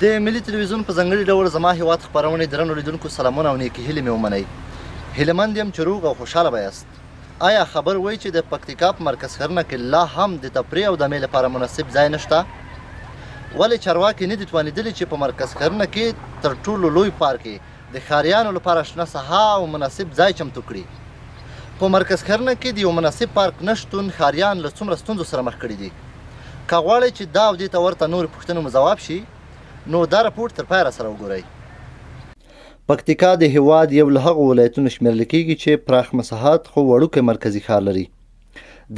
د ملي تلویزیون په ځانګړي ډول زما هیواد خپرونې درنو لیدونکو سلامونه او نیکې هیلې مې ومنئ. هیلهمند یم چې روغ او خوشحاله به یاست. آیا خبر وای چې د پکتیکا په مرکز ښارونه کې لا هم د تفریح او دمې لپاره مناسب ځای نشته؟ ولې چارواکي نه دي توانېدلي چې په مرکز ښارونه کې تر ټولو لوی پارک د ښاریانو لپاره شنه ساحه او مناسب ځای چمتو کړي؟ په مرکز ښارونه کې د یو مناسب پارک نشتون ښاریان له څومره ستونزو سره مخ کړي دي؟ که غواړئ چې دا او دې ته ورته نورې پوښتنو مو ځواب شي نو دا راپورټ تر پایه راسره وګورئ. پکتیکا د هیواد یو له هغو ولایتونو شمیرل کیږي چې پراخ مساحت خو وړوکی مرکزي ښار لري.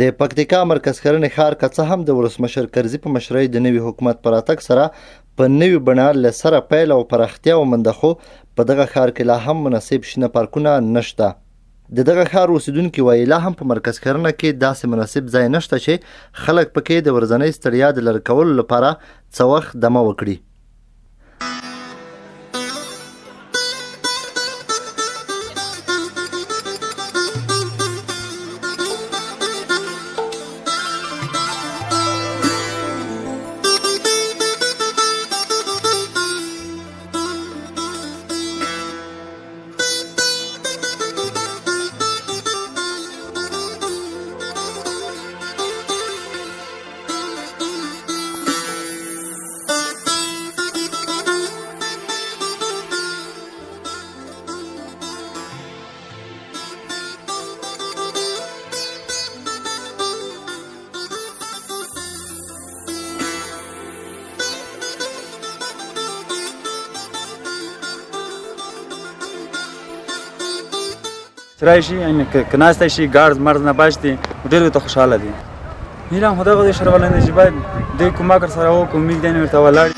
د پکتیکا مرکز ښارنې ښار که څه هم د ولسمشر کرزي په مشرۍ د نوي حکومت په راتګ سره په نوي بڼه له سره پیل او پراختیا ومونده، خو په دغه ښار کې لا هم مناسب شنه پارکونه نشته. د دغه ښار اوسیدونکي وایي لا هم په مرکز ښارونه کې داسې مناسب ځای نشته چې خلک پکې د ورځنۍ ستړیا د لرې کولو لپاره څه وخت دمه وکړي. راشي یعنی که ناسته شي ګارد مرز نه باشتي ډېر ته خوشاله دي. هیله هم خدای غوښتل شرولنده چې باید دوی کومک سره وکړو، موږ دې ورته ولاړ.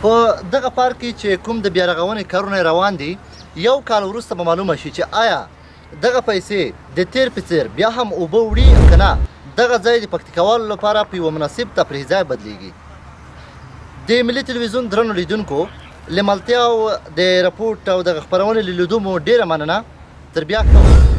په دغه پارک کې چې کوم د بیا رغونې کارونه روان دي، یو کال وروسته به معلومه شي چې آیا دغه پیسې د تیر په څیر بیا هم اوبه وړي که نه دغه ځای د پکتیکاوالو لپاره په یوه مناسب تفریح ځای بدلیږي. د ملي تلویزیون درنو لیدونکو له ملتیا او د راپورټ او دغه خپرونې له لیدو مو ډېره مننه. تر بیا ښه